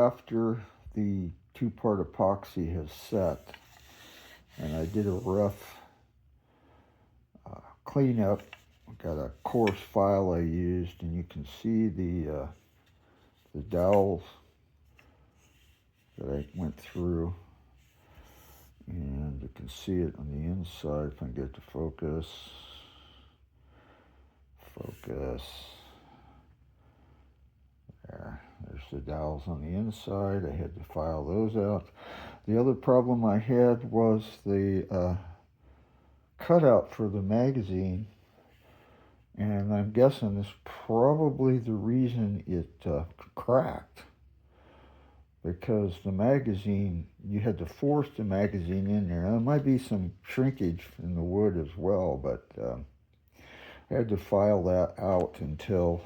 after the two-part epoxy has set, and I did a rough cleanup. I got a coarse file I used, and you can see the dowels that I went through, and you can see it on the inside. If I can get it to focus. There's the dowels on the inside. I had to file those out. The other problem I had was the cutout for the magazine, and I'm guessing this is probably the reason it cracked, because the magazine, you had to force the magazine in there. Now, there might be some shrinkage in the wood as well, but I had to file that out until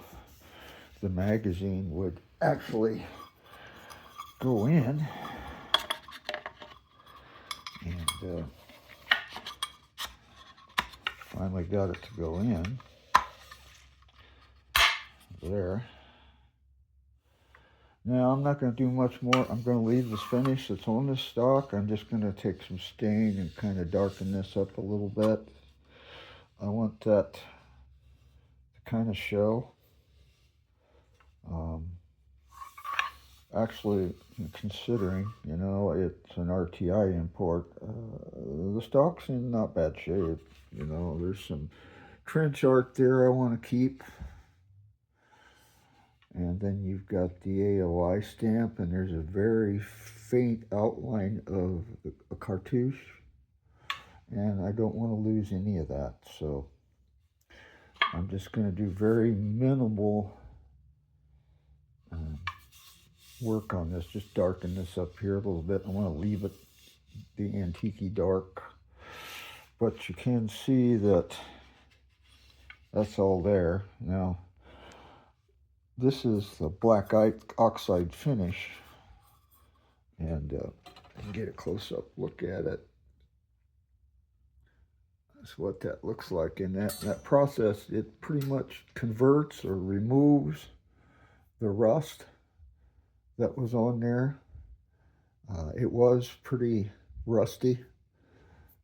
the magazine would actually go in, and finally got it to go in there. Now I'm not going to do much more. I'm going to leave this finish that's on this stock. I'm just going to take some stain and kind of darken this up a little bit. I want that to kind of show. Actually, considering, it's an RTI import, the stock's in not bad shape. There's some trench art there I want to keep. And then you've got the AOI stamp, and there's a very faint outline of a cartouche. And I don't want to lose any of that. So I'm just going to do very minimal work on this. Just darken this up here a little bit. I want to leave it the antique dark. But you can see that that's all there. Now, this is the black oxide finish, and I can get a close-up look at it. That's what that looks like. In that process, it pretty much converts or removes the rust that was on there. It was pretty rusty,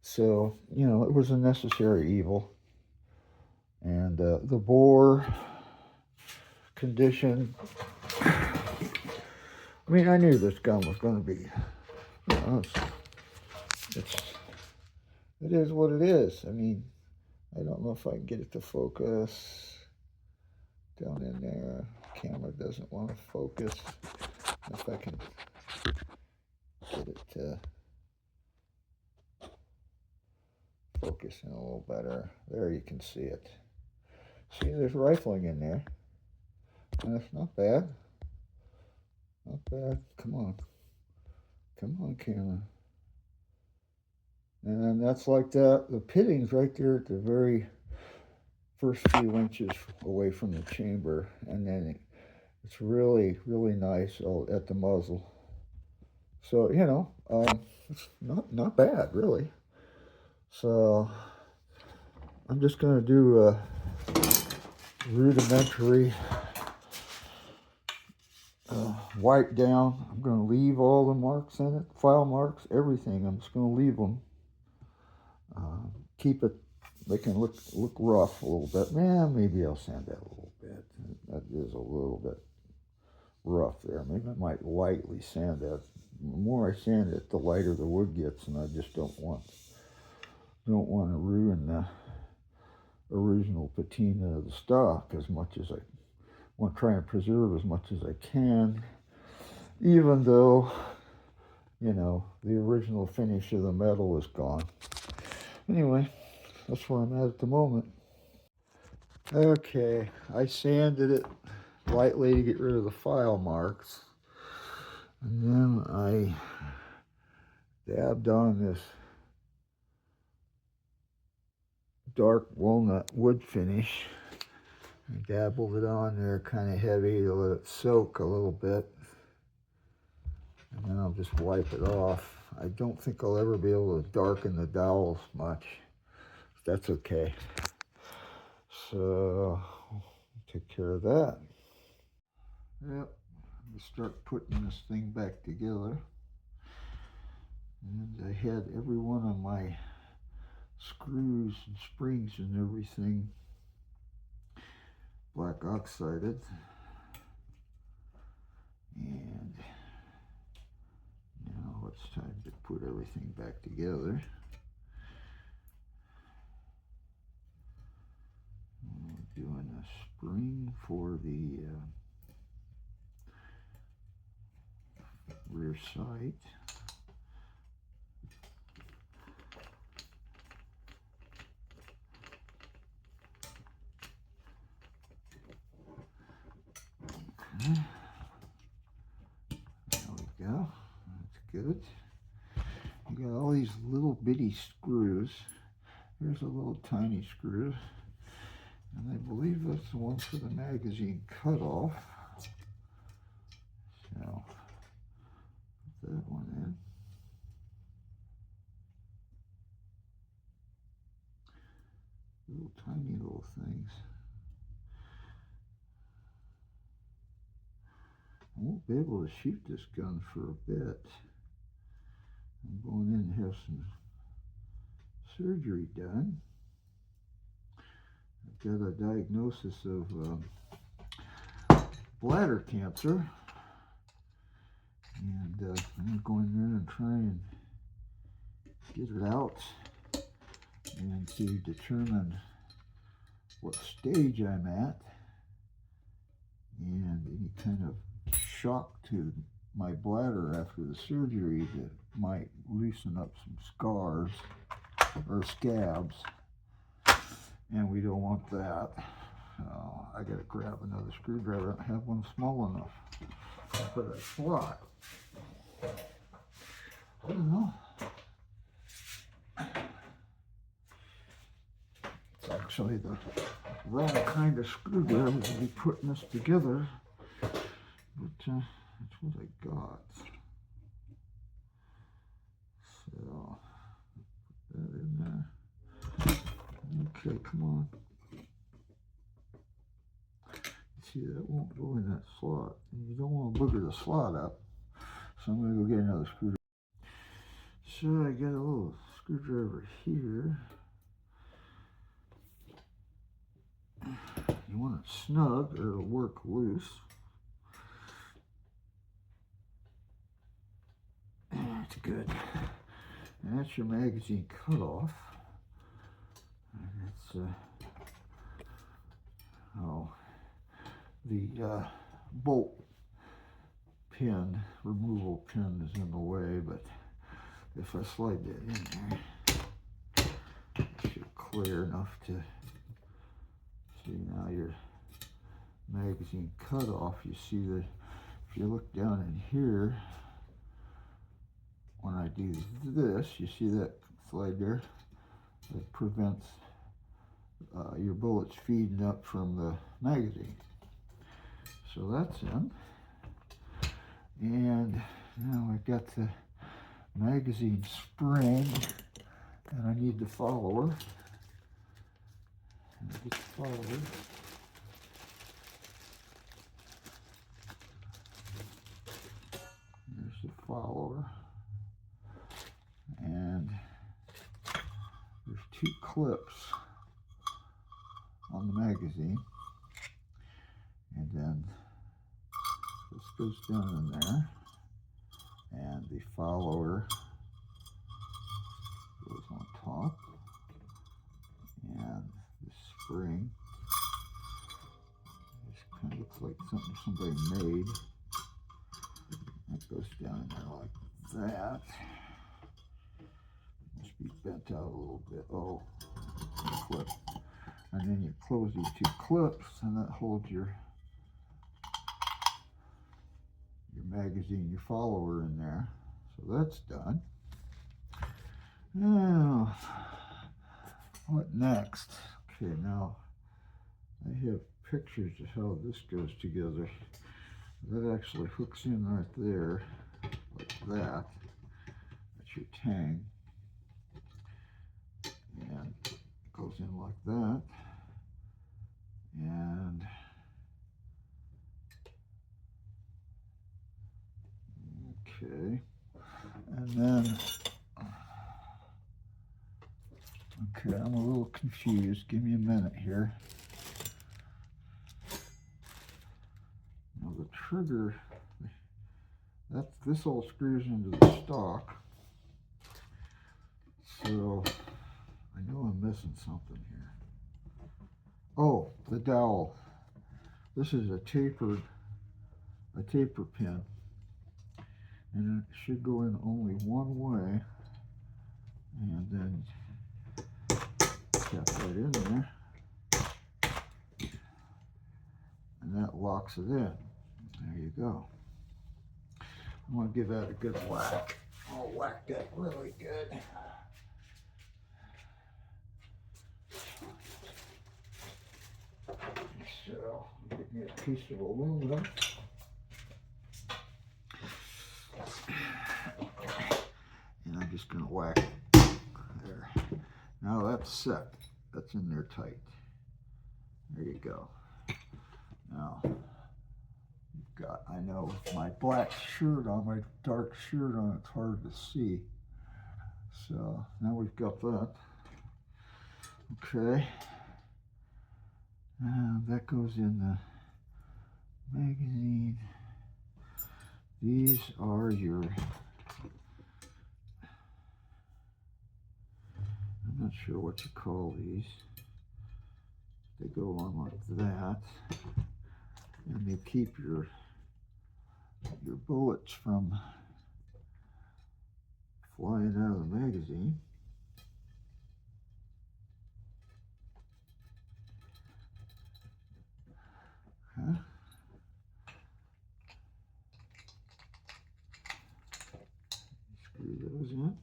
so it was a necessary evil. And the bore condition, I mean, I knew this gun was going to be, it is what it is. I mean, I don't know if I can get it to focus down in there. Camera doesn't want to focus. If I can get it to focus in a little better. There, you can see it. See, there's rifling in there. And it's not bad. Not bad. Come on. Come on, camera. And then that's like that. The pitting's right there at the very first few inches away from the chamber. And then it's really, really nice at the muzzle. So, it's not bad, really. So, I'm just going to do a rudimentary wipe down. I'm going to leave all the marks in it, file marks, everything. I'm just going to leave them. Keep it, they can look rough a little bit. Maybe I'll sand that a little bit. That is a little bit rough there. Maybe I might lightly sand that. The more I sand it, the lighter the wood gets, and I just don't want to ruin the original patina of the stock as much as I want to try and preserve as much as I can, even though, the original finish of the metal is gone. Anyway, that's where I'm at the moment. Okay, I sanded it lightly to get rid of the file marks. And then I dabbed on this dark walnut wood finish. I dabbled it on there kind of heavy to let it soak a little bit. And then I'll just wipe it off. I don't think I'll ever be able to darken the dowels much. That's okay. So, take care of that. Yep, to start putting this thing back together. And I had every one of my screws and springs and everything black oxided. And now it's time to put everything back together. I'm doing a spring for the rear sight. Okay. There we go. That's good. You got all these little bitty screws. Here's a little tiny screw. And I believe that's the one for the magazine cutoff. So, put that one in. Little tiny little things. I won't be able to shoot this gun for a bit. I'm going in to have some surgery done. I've got a diagnosis of bladder cancer, and I'm going in and try and get it out and to determine what stage I'm at and any kind of shock to my bladder after the surgery that might loosen up some scars or scabs, and we don't want that. I gotta grab another screwdriver. I don't have one small enough for that slot. I don't know. It's actually the wrong kind of screwdriver to be putting this together, but that's what I got. So, put that in there. Okay, come on. See, that won't go in that slot. And you don't want to booger the slot up. So I'm going to go get another screwdriver. So I got a little screwdriver here. You want it snug or it'll work loose. That's good. And that's your magazine cutoff. And that's the bolt pin, removal pin is in the way, but if I slide that in there, it should clear enough to see. Now your magazine cutoff, you see that if you look down in here, when I do this, you see that slide there? That prevents your bullets feeding up from the magazine. So that's in. And now I've got the magazine spring, and I need the follower. And I get the follower. There's the follower. And there's two clips on the magazine. And then this goes down in there. And the follower goes on top. And the spring, this kind of looks like something somebody made. That goes down in there like that. Must be bent out a little bit. Oh, clip. And then you close these two clips, and that holds your magazine, your follower in there. So that's done. Now, what next? Okay, now I have pictures of how this goes together. That actually hooks in right there, like that. That's your tang. And it goes in like that. And Okay. And then, okay, I'm a little confused. Give me a minute here. Now the trigger, this all screws into the stock. So I know I'm missing something here. Oh, the dowel. This is a taper pin, and it should go in only one way, and then tap that in there, and that locks it in. There you go. I'm going to give that a good whack. I'll whack that really good. So, give me a piece of aluminum. And I'm just going to whack it. There. Now that's set. That's in there tight. There you go. Now, I know with my black shirt on, my dark shirt on, it's hard to see. So now we've got that. Okay. That goes in the magazine. These are your, I'm not sure what you call these. They go on like that. And they keep your bullets from flying out of the magazine. Okay. Screw those in.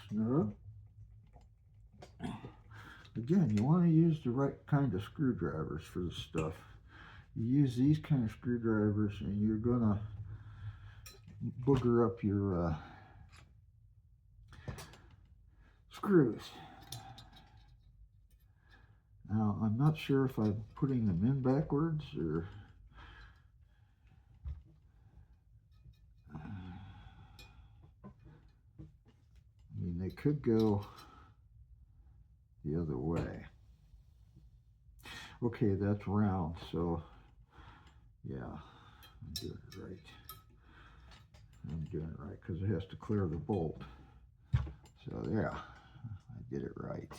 Snug. Again, you want to use the right kind of screwdrivers for this stuff. You use these kind of screwdrivers and you're gonna booger up your screws. Now, I'm not sure if I'm putting them in backwards or I mean, they could go the other way. Okay, that's round, so yeah, I'm doing it right. I'm doing it right because it has to clear the bolt. So yeah, I did it right.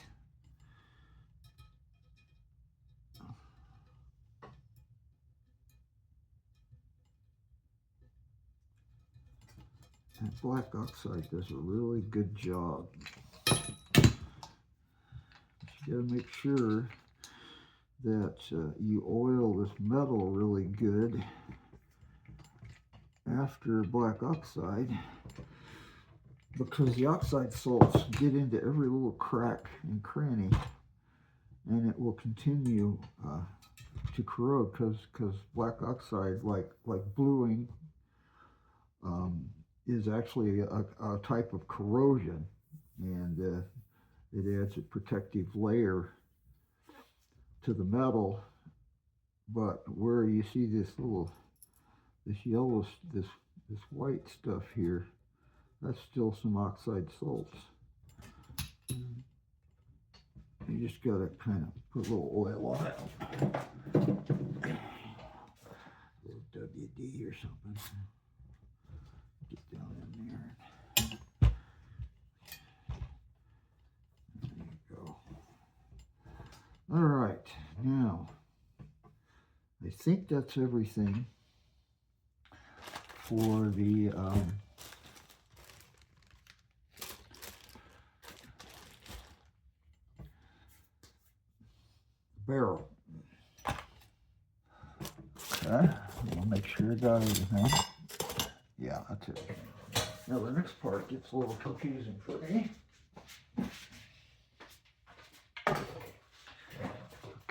And black oxide does a really good job. You gotta make sure that you oil this metal really good after black oxide, because the oxide salts get into every little crack and cranny, and it will continue to corrode because black oxide, like bluing, is actually a type of corrosion, and it adds a protective layer to the metal. But where you see this yellow, this white stuff here, that's still some oxide salts. You just gotta kind of put a little oil on it, a little WD or something. Get down in there. There you go. All right, now I think that's everything for the barrel. Okay, I'll make sure I got everything. Yeah, that's it. Now the next part gets a little confusing for me.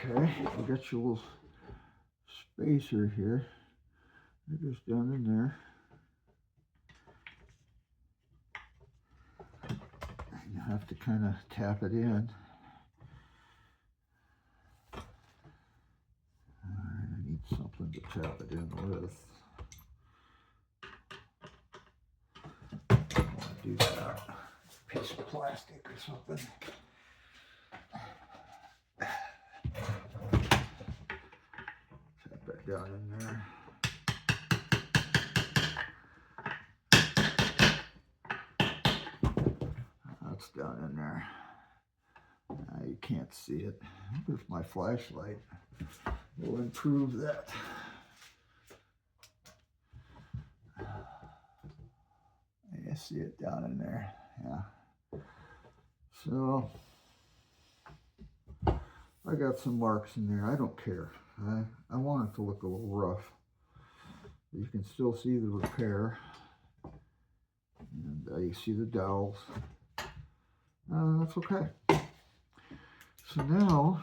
Okay, we got your little spacer here. It goes down in there. And you have to kind of tap it in. Alright, I need something something to tap it in with. I want to do that. A piece of plastic or something. Tap that down in there. That's down in there. You can't see it. I wonder if my flashlight will improve that. You see it down in there. Yeah. So I got some marks in there. I don't care. I want it to look a little rough. You can still see the repair. And you see the dowels. That's okay. So now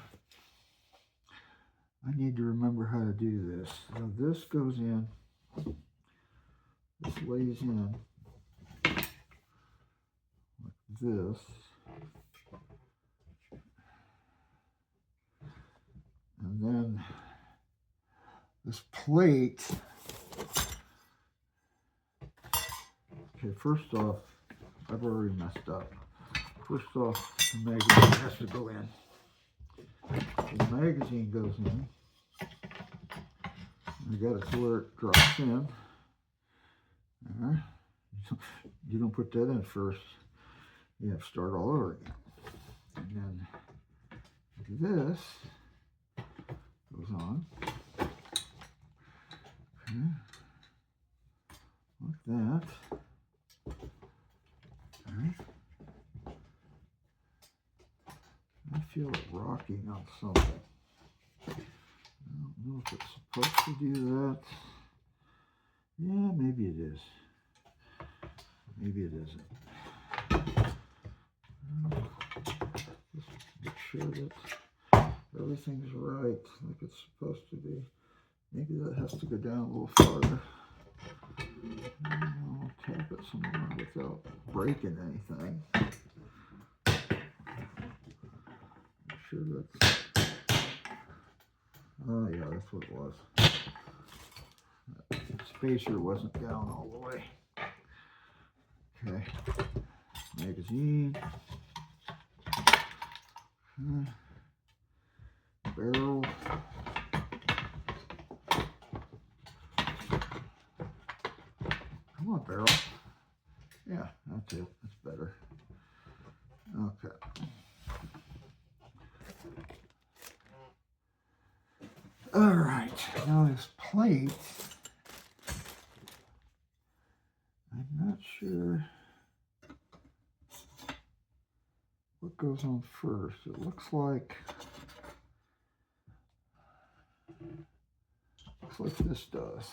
I need to remember how to do this. Now this goes in. This lays in like this. And then this plate. Okay, first off, I've already messed up. First off, the magazine has to go in. The magazine goes in. I got it to where it drops in. You don't put that in first. You have to start all over again. And then this goes on. Okay. Like that. All right. I feel it rocking on something. I don't know if it's supposed to do that. Yeah, maybe it is. Maybe it isn't. Just make sure that everything's right, like it's supposed to be. Maybe that has to go down a little farther. I'll tap it somewhere without breaking anything. Make sure that's... Oh yeah, that's what it was. That spacer wasn't down all the way. Okay. Magazine. Okay. Barrel. Come on, barrel. Yeah, that's it. That's better. Okay. All right. Now this plate, I'm not sure what goes on first. It looks like this does.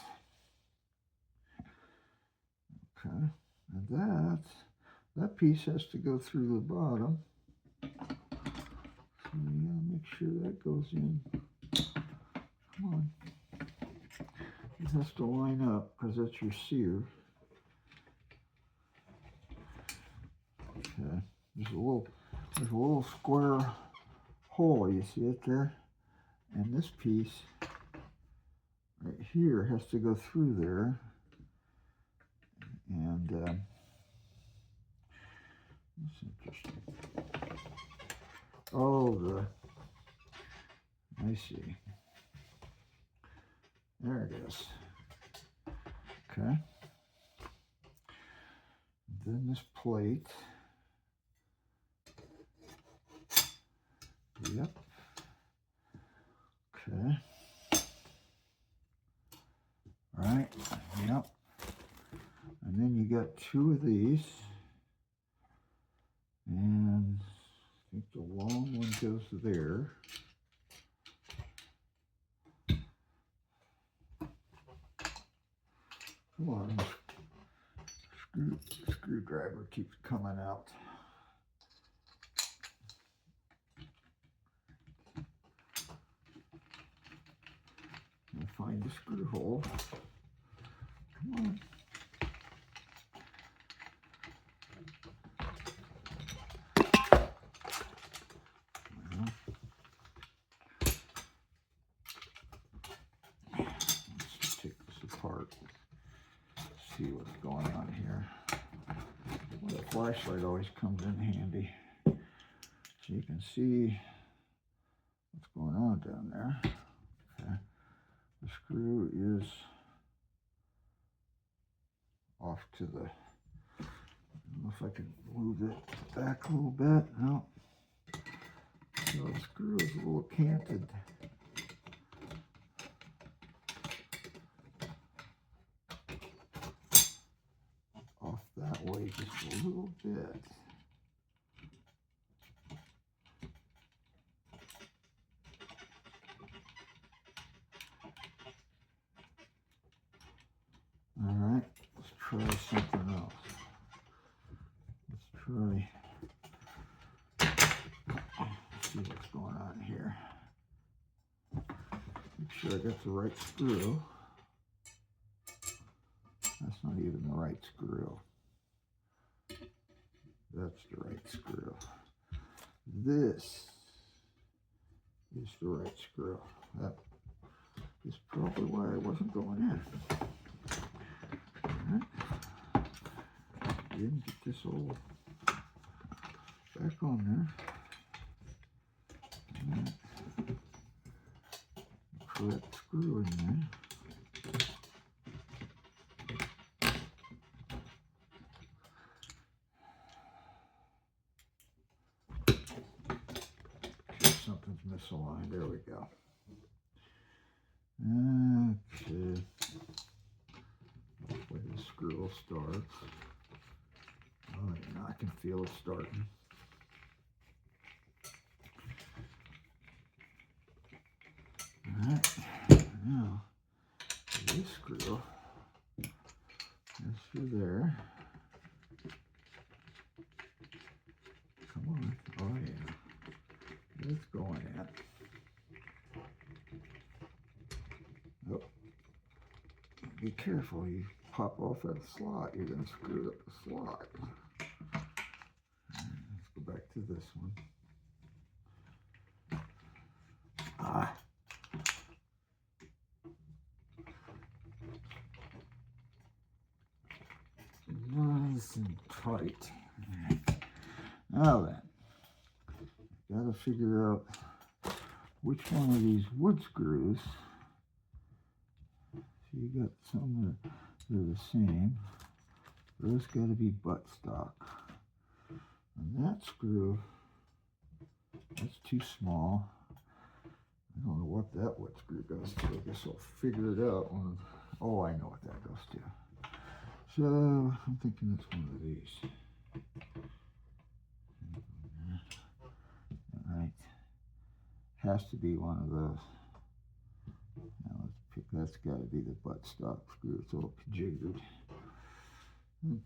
Okay, and that piece has to go through the bottom. So you gotta make sure that goes in. Come on. It has to line up because that's your sear. Okay, there's a little square hole. You see it there? And this piece right here has to go through there. And that's interesting. Oh, I see. There it is. Okay. Then this plate. Yep. Okay. Right. Yep. And then you got two of these. And I think the long one goes there. Come on. Screwdriver keeps coming out. And find the screw hole. Come on. see what's going on here. Well, the flashlight always comes in handy. So you can see what's going on down there. Okay. The screw is off to the, I don't know if I can move it back a little bit. No. So the screw is a little canted. Off that way just a little bit. All right, let's try something else. Let's try, see what's going on here. Make sure I got the right screw. That's not even the right screw. That's the right screw. This is the right screw. That is probably why I wasn't going in. All right. Didn't get this all back on there. All right. Correct screw in there. Something's misaligned. There we go. Okay. Hopefully the screw will start. Oh, yeah, I can feel it starting. All right. Now, this screw is through there. Come on. Oh, yeah. It's going in. Oh. Be careful. You pop off that slot, you're going to screw up the slot. Let's go back to this one. Ah. Nice and tight. Now then, got to figure out which one of these wood screws. So you got some that are the same. Those got to be buttstock. And that screw, that's too small. I don't know what that wood screw goes to. I guess I'll figure it out when, oh, I know what that goes to. So I'm thinking it's one of these. All right. Has to be one of those. Now let's pick, that's got to be the buttstock screw. It's all jiggered.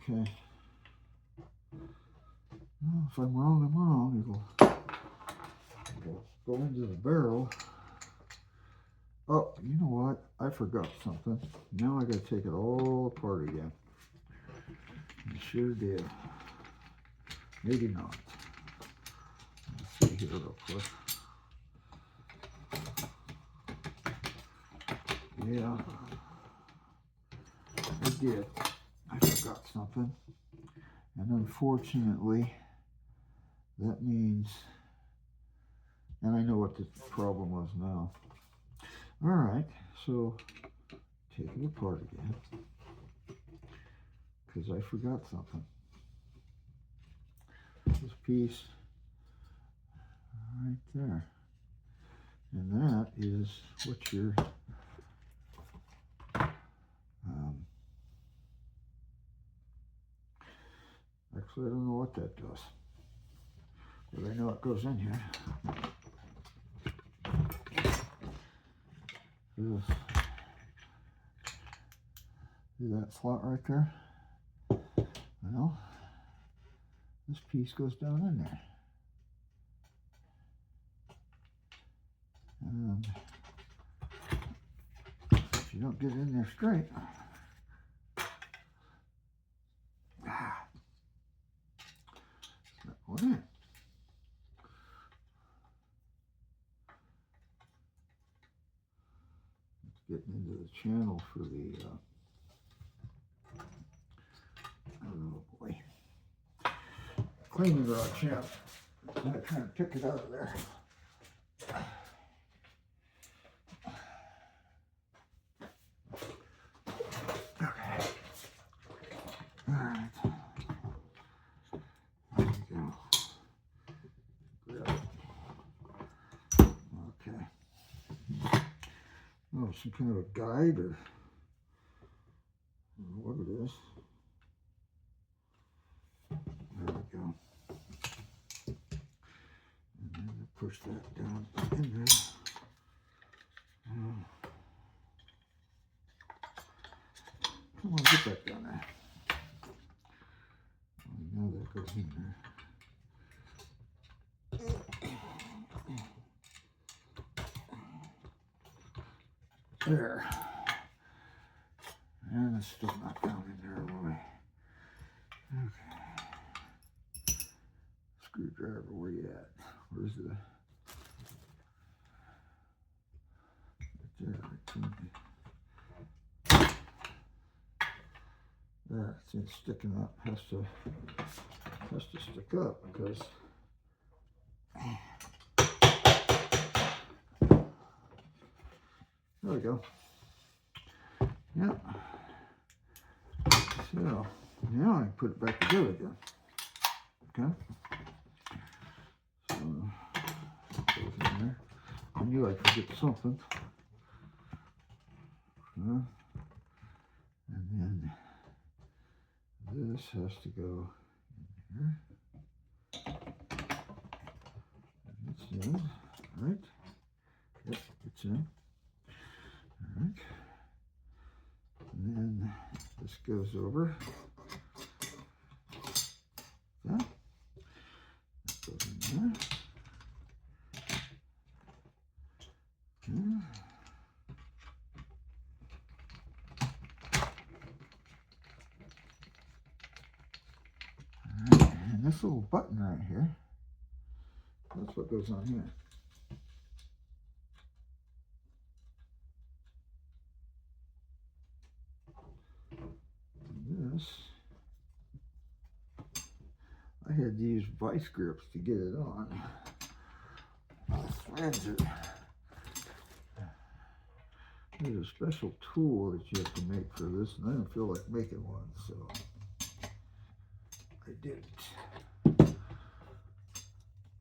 Okay. Well, if I'm wrong, I'm wrong. It'll go into the barrel. Oh, you know what? I forgot something. Now I got to take it all apart again. I sure did. Maybe not. Let's see here real quick. Yeah, I did. I forgot something. And unfortunately, that means, and I know what the problem was now. All right, so take it apart again, because I forgot something. This piece right there. And that is what your actually, I don't know what that does, but I know it goes in here. See that slot right there? Well, this piece goes down in there. And if you don't get it in there straight, it's not going in. It's getting into the channel for the cleaning rod champ. I'm going to try and pick it out of there. Okay. All right. There we go. Grab it. Okay. Oh, some kind of a guide or I don't know what it is. There we go. And then push that down in there. Come on, get that down there. Oh, now that goes in there. There. And it's still not down in there, boy. Okay. Screwdriver, where you at? Where's the... Right there. There, it's sticking up. Has to stick up because there we go. Yep. So now I can put it back together again. Okay. So that goes in there. I knew I'd forget something. And then this has to go in here. It's in, right? Yep, it's in. All right. And then this goes over. That goes in there. Okay. All right. And this little button right here, that's what goes on here. This, I had to use vice grips to get it on. The threads are, there's a special tool that you have to make for this, and I didn't feel like making one, so I didn't.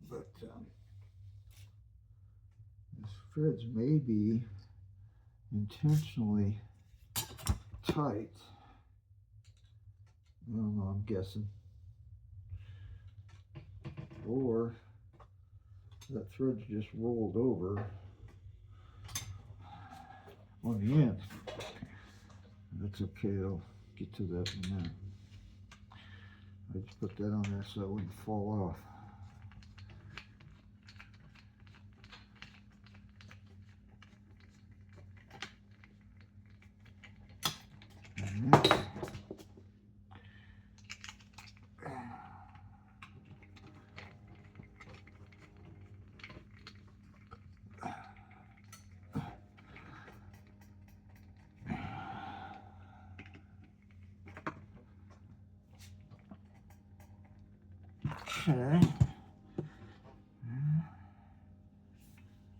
But these threads may be intentionally tight. I don't know, I'm guessing. Or that thread's just rolled over on the end. That's okay, I'll get to that in a minute. I just put that on there so it wouldn't fall off. And this, okay.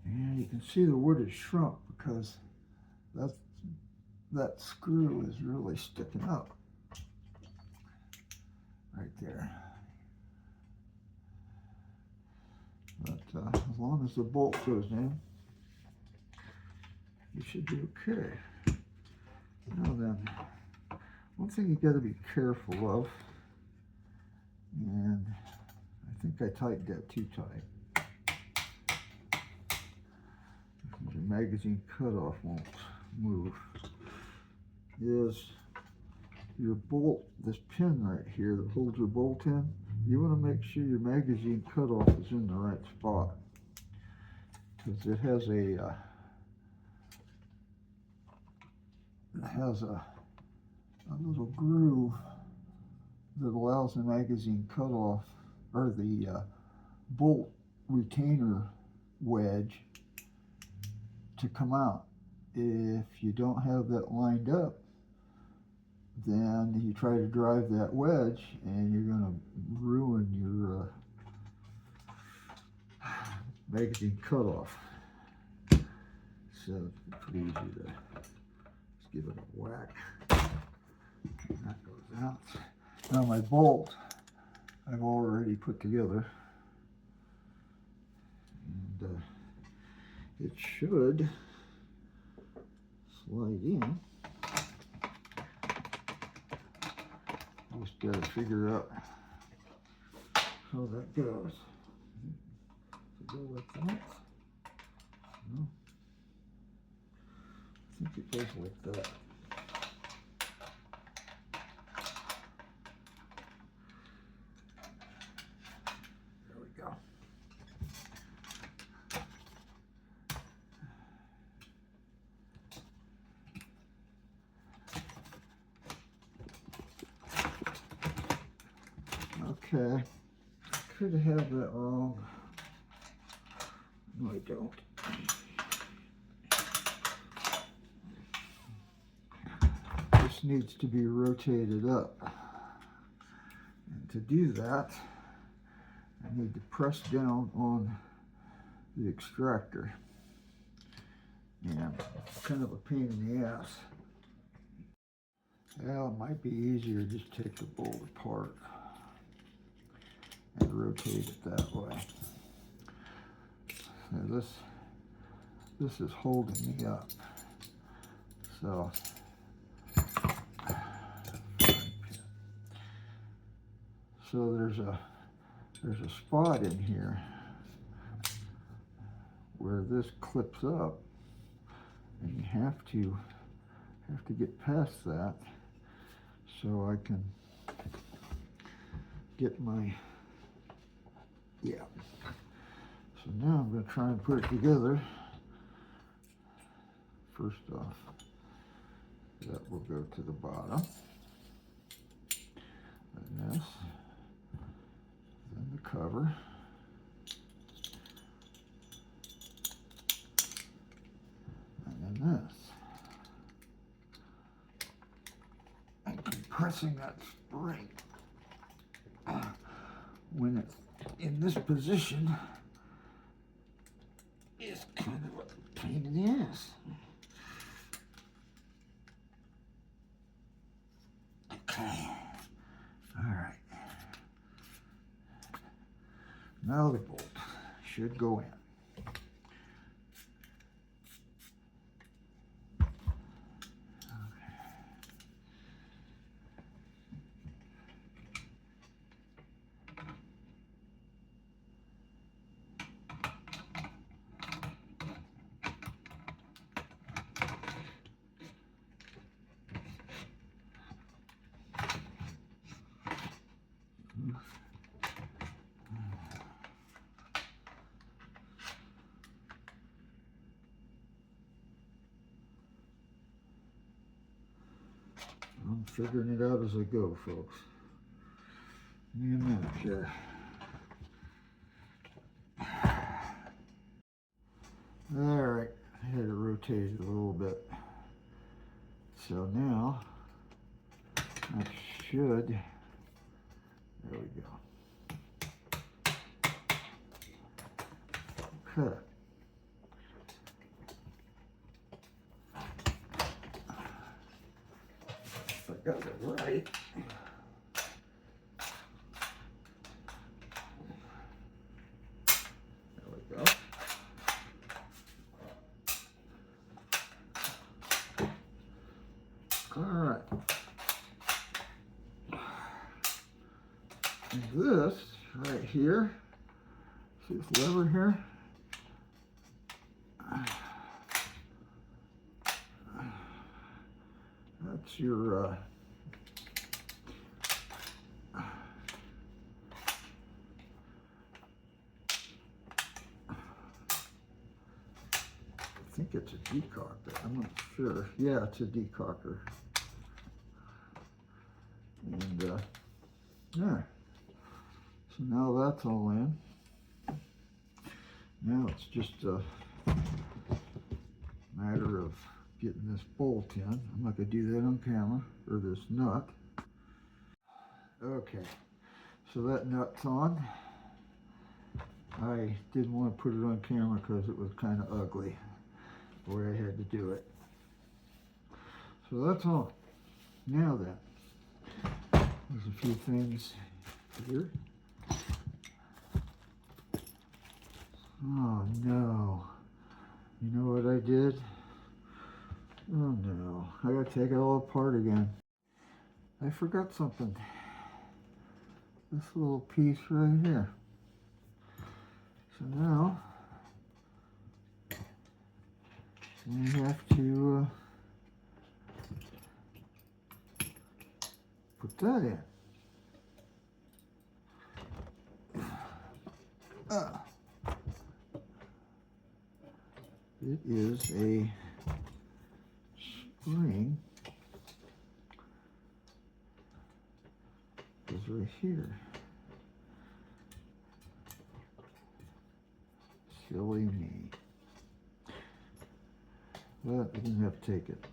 And you can see the wood has shrunk because that screw is really sticking up right there. But as long as the bolt goes in, you should be okay. Now then, one thing you got to be careful of, and I think I tightened that too tight. Your magazine cutoff won't move. Is your bolt, this pin right here that holds your bolt in, you want to make sure your magazine cutoff is in the right spot, because it has a little groove that allows the magazine cutoff, or the bolt retainer wedge, to come out. If you don't have that lined up, then you try to drive that wedge and you're going to ruin your magazine cutoff. So it's pretty easy to just give it a whack. That goes out. Now my bolt I've already put together, and it should slide in. Just got to figure out how that goes. Does it go like that? No. I think it goes like that. There we go. Okay. Could have that wrong. No, I don't. This needs to be rotated up. And to do that, I need to press down on the extractor. And it's kind of a pain in the ass. Well, it might be easier to just take the bolt apart and rotate it that way. Now this is holding me up. So there's a spot in here where this clips up, and you have to get past that so I can get my, yeah. So now I'm going to try and put it together. First off, that will go to the bottom, and this, then the cover, and then this. And compressing that spring when it's in this position is kind of a pain in the ass. Okay, all right. Now the bolt should go in. I'm figuring it out as I go, folks. Give me a minute here. All right, I had to rotate it a little bit. So now I should, there we go. Okay. If I got it right. There we go. All right. And this right here, see this lever here? That's your I think it's a decocker. I'm not sure. Yeah, it's a decocker. And yeah. So now that's all in. Now it's just a matter of getting this bolt in. I'm not going to do that on camera, or this nut. Okay, so that nut's on. I didn't want to put it on camera because it was kind of ugly the way I had to do it. So that's all. Now then, there's a few things here. Oh no. You know what I did? Oh no. I gotta take it all apart again. I forgot something. This little piece right here. So now we have to put that in. It is a spring. It's right here. Silly me. But I didn't have to take it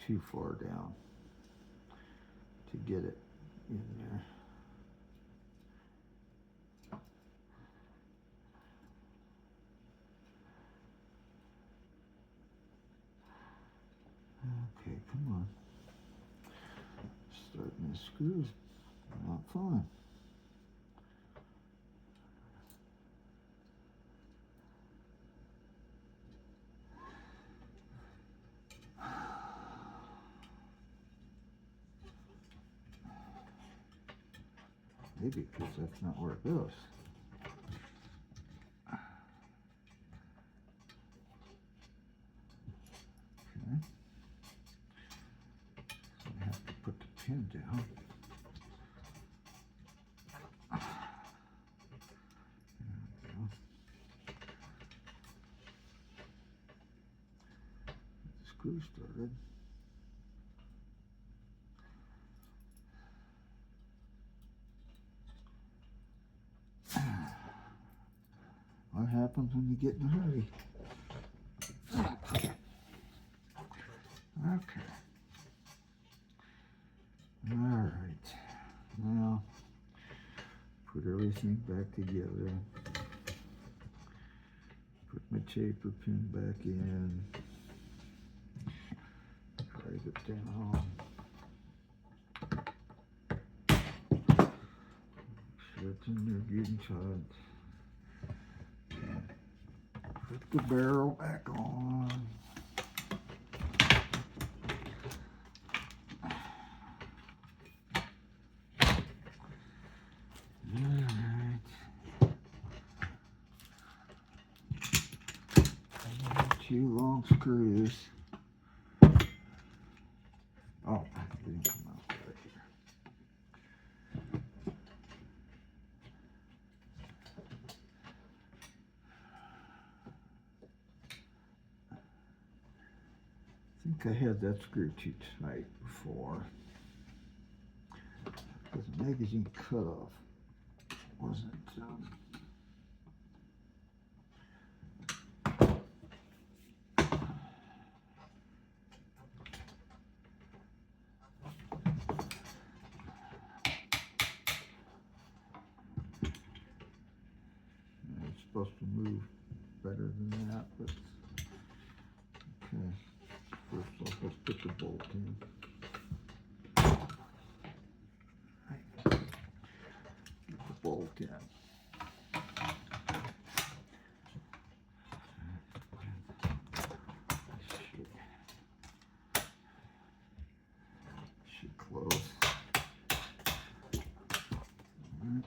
too far down to get it in there. Okay, come on. Starting the screws, not fun. Maybe because that's not where it goes. Okay. So I have to put the pin down. There we go. The screw started. What happens when you get in a hurry? Okay. Okay. All right. Now, put everything back together. Put my taper pin back in. Drive it down. Sure it's in there good and tight. Put the barrel back on. Two long screws. Oh, it didn't come out right here. I think I had that screw too tight before. Because the magazine cutoff wasn't it's supposed to move better than that, but okay. First off, let's put the bolt in. Get the bolt in. Should close. Right.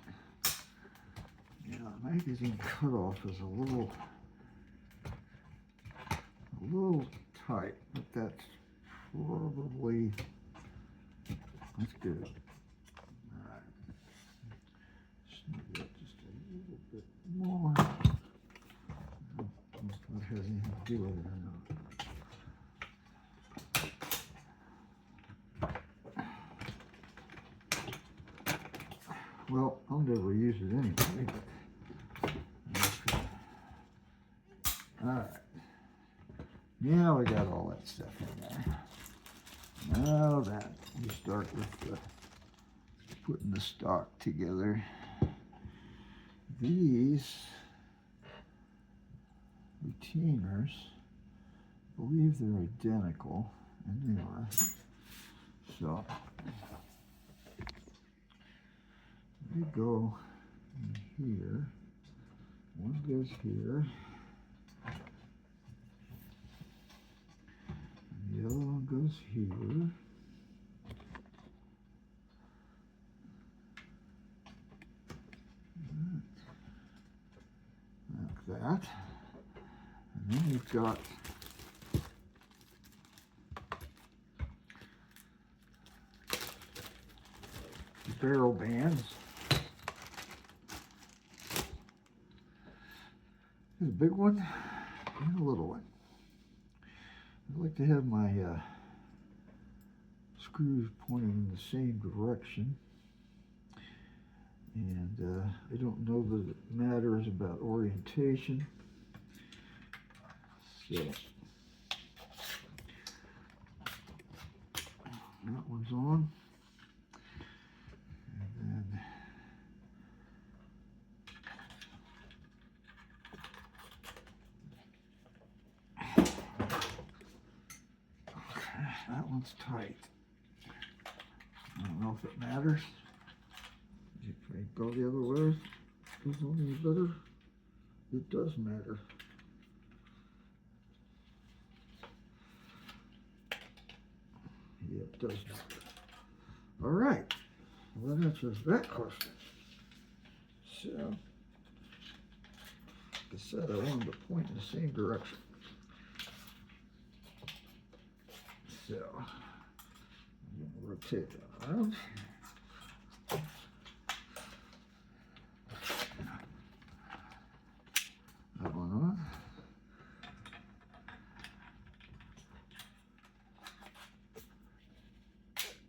Yeah, magazine cutoff is a little tight, but that's probably, that's good. All right. Snug that just a little bit more. What has anything to do with it or not. Well, I'll never use it anyway, but okay. All right. Now we got all that stuff in there. Now that we start with putting the stock together. These retainers, I believe they're identical, and they are. So they go in here. One goes here. And the other one goes here. Like that. And then you've got the barrel bands. There's a big one and a little one. I like to have my screws pointing in the same direction. And I don't know that it matters about orientation. So that one's on. And then that one's tight. I don't know if it matters. If I go the other way, goes on any better? It does matter. Yeah, it does matter. All right. Well, that answers that question. So, like I said, I wanted to point in the same direction. So, I'm going to rotate that around. That one on.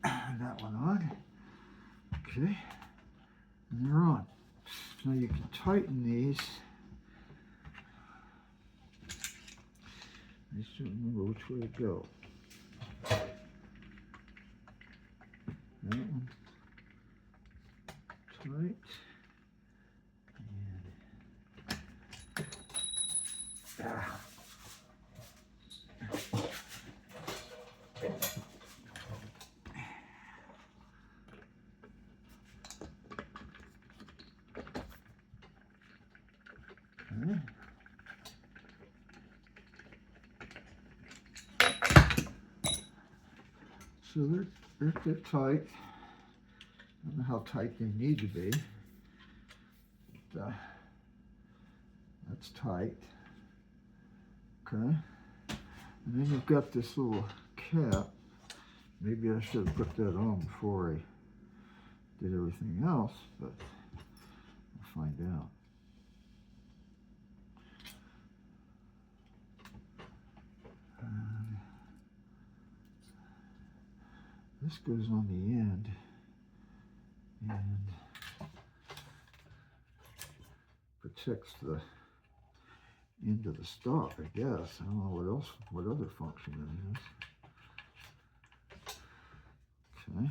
And that one on. Okay. And they're on. Now you can tighten these. I just don't remember which way to go. That one tight. And okay. So they're tight. I don't know how tight they need to be. But, that's tight. Okay. And then you've got this little cap. Maybe I should have put that on before I did everything else, but we'll find out. This goes on the end and protects the end of the stock, I guess. I don't know what other function it is. Okay,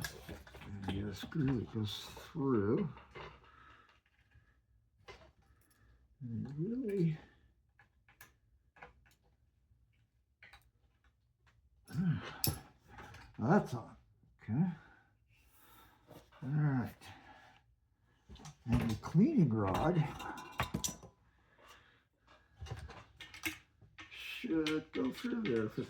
and you got a screw that goes through. And really, now that's on. Okay. All right. And the cleaning rod should go through there. If it,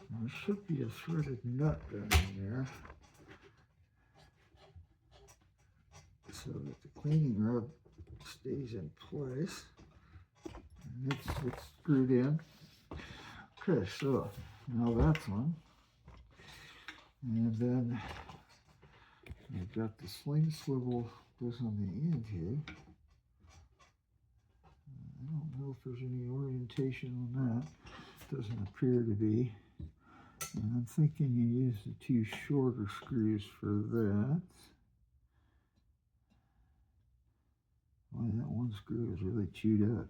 there should be a threaded nut down in there so that the cleaning rod stays in place. And it's screwed in. Okay, so now that's on. And then you've got the sling swivel goes on the end here. I don't know if there's any orientation on that. Doesn't appear to be. And I'm thinking you use the two shorter screws for that. Boy, that one screw is really chewed up.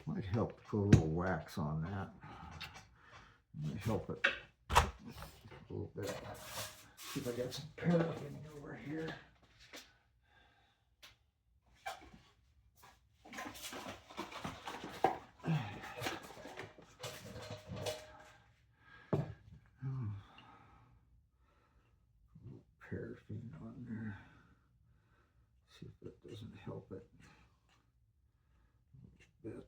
Might help to put a little wax on that. Might help it a little bit. See if I got some paraffin over here. Paraffin on there. See if that doesn't help it a bit.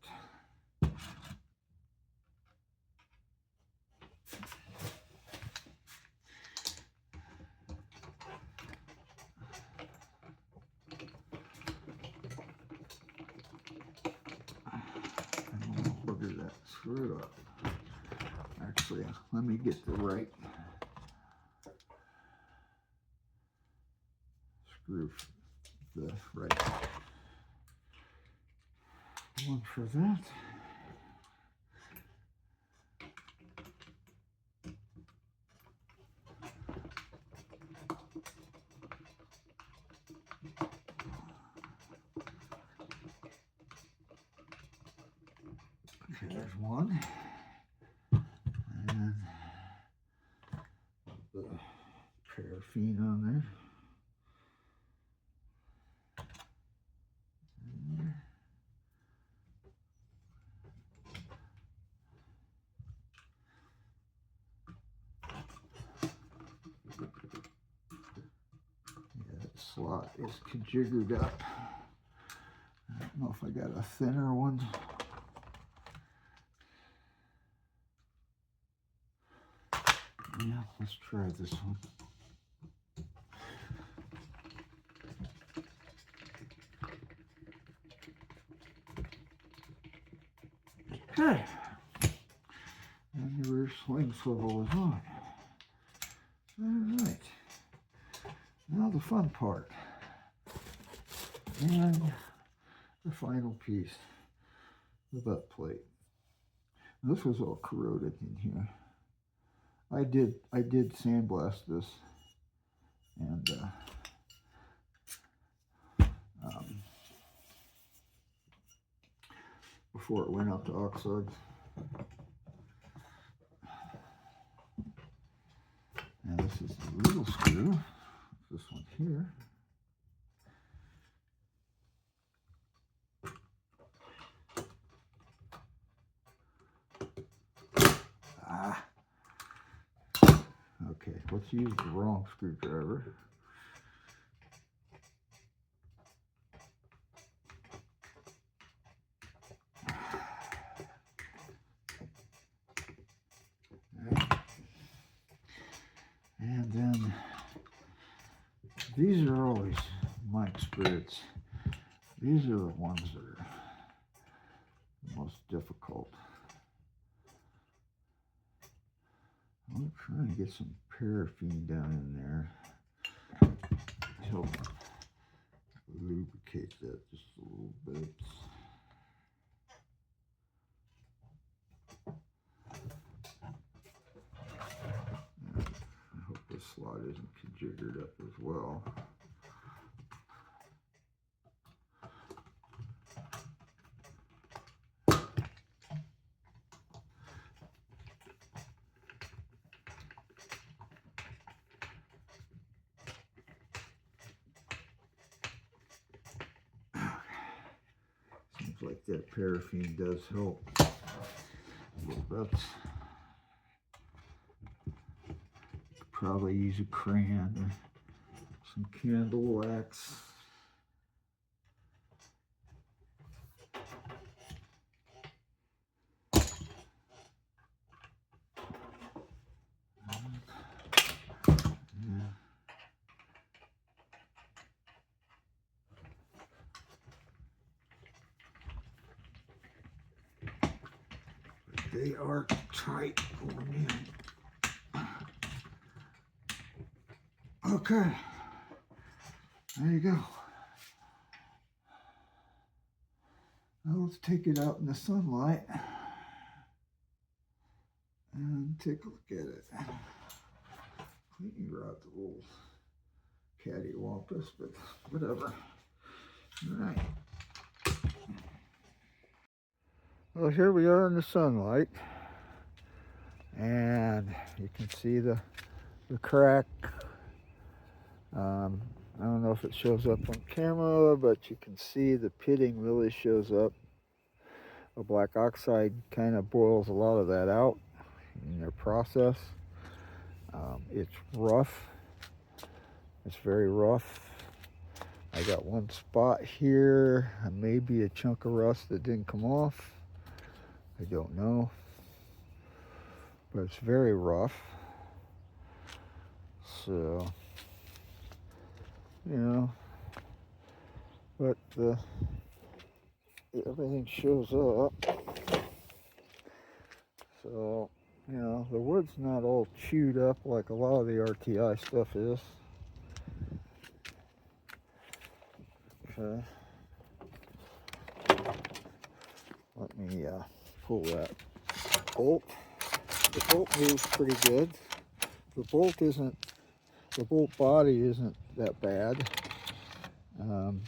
Look at that screw up. Actually, let me get the right screw, the right one for that. Okay, there's one. And the paraffin on there. Yeah, that slot is jiggered up. I don't know if I got a thinner one. Yeah, let's try this one. Okay. And the rear swing swivel is on. All right. Now the fun part. And the final piece, the butt plate. This was all corroded in here. I did sandblast this, and before it went out to oxide. And this is the little screw. This one here. Okay, let's use the wrong screwdriver. And then these are always my experience. These are the ones that are the most difficult. I'm trying to get some paraffin down in there to help lubricate that just a little bit. I hope this slot isn't jiggered up as well. Seems like that paraffin does help a little bit. Probably use a crayon or some candle wax. They are tight going in. Okay, there you go. Now let's take it out in the sunlight. take a look at it. Cleaning out the little cattywampus, but whatever. All right. Well, here we are in the sunlight, and you can see the crack. I don't know if it shows up on camera, but you can see the pitting really shows up. The black oxide kind of boils a lot of that out in their process. It's rough. It's very rough. I got one spot here, maybe a chunk of rust that didn't come off. I don't know, but it's very rough. So, you know, but everything shows up. So, you know, the wood's not all chewed up like a lot of the RTI stuff is. Okay. Let me pull that bolt. The bolt moves pretty good. The bolt body isn't that bad. I don't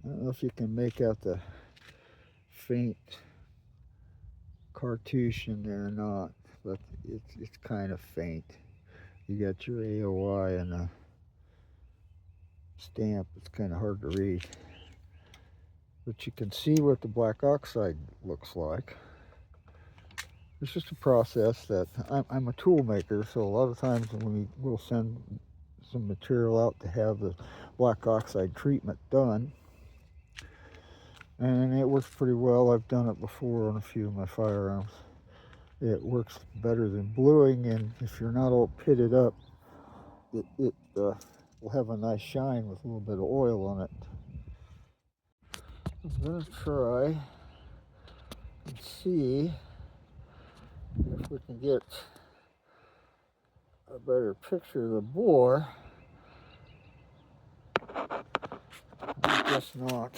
know if you can make out the faint cartouche in there or not, but it's kind of faint. You got your AOI and a stamp. It's kind of hard to read, but you can see what the black oxide looks like. It's just a process that I'm a tool maker, so a lot of times when we'll send some material out to have the black oxide treatment done, and it works pretty well. I've done it before on a few of my firearms. It works better than bluing, and if you're not all pitted up, it will have a nice shine with a little bit of oil on it. I'm going to try and see if we can get a better picture of the bore. I guess not.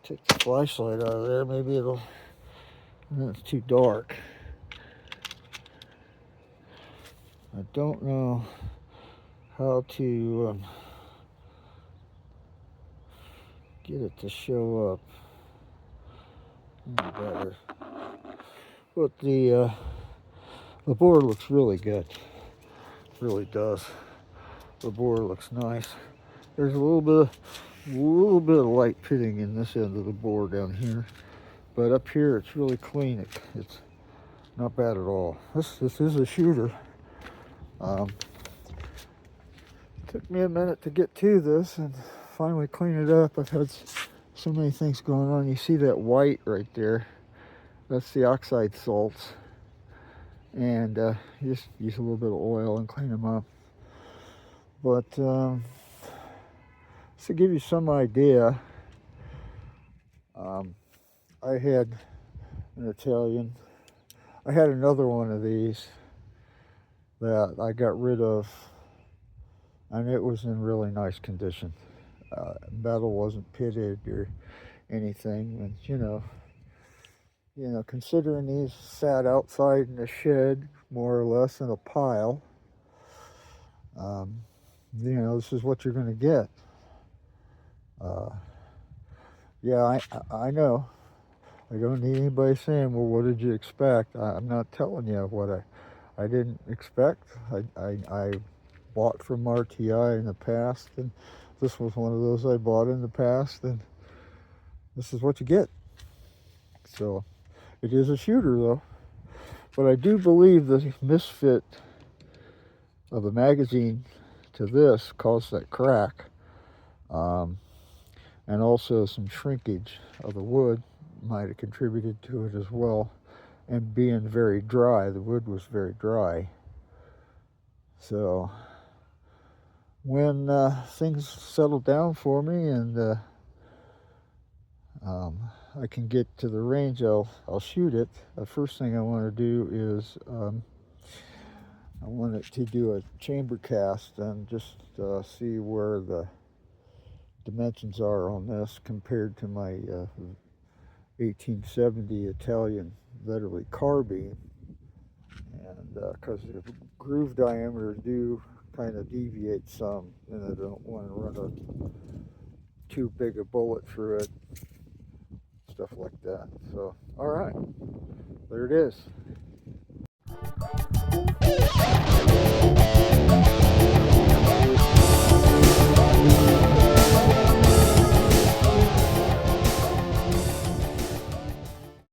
Take the flashlight out of there. Maybe it's too dark. I don't know how to get it to show up any better. But the board looks really good. It really does. The board looks nice. There's a little bit of light pitting in this end of the board down here, but up here it's really clean. It's not bad at all. This is a shooter. Took me a minute to get to this and finally clean it up. I've had so many things going on. You see that white right there? That's the oxide salts. And you just use a little bit of oil and clean them up. But to give you some idea, I had an Italian. I had another one of these that I got rid of, and it was in really nice condition. Metal wasn't pitted or anything, and you know, considering these sat outside in the shed more or less in a pile, you know, this is what you're going to get. Yeah, I know. I don't need anybody saying, well, what did you expect? I'm not telling you what I didn't expect. I bought from RTI in the past, and this was one of those I bought in the past, and this is what you get. So it is a shooter though, but I do believe the misfit of the magazine to this caused that crack, and also some shrinkage of the wood might have contributed to it as well, and being very dry. The wood was very dry. So when things settle down for me and I can get to the range, I'll shoot it. The first thing I want to do is I want it to do a chamber cast and just see where the dimensions are on this compared to my 1870 Italian Vetterli carbine. because the groove diameters do kind of deviate some, and I don't want to run too big a bullet through it, stuff like that. So, all right, there it is.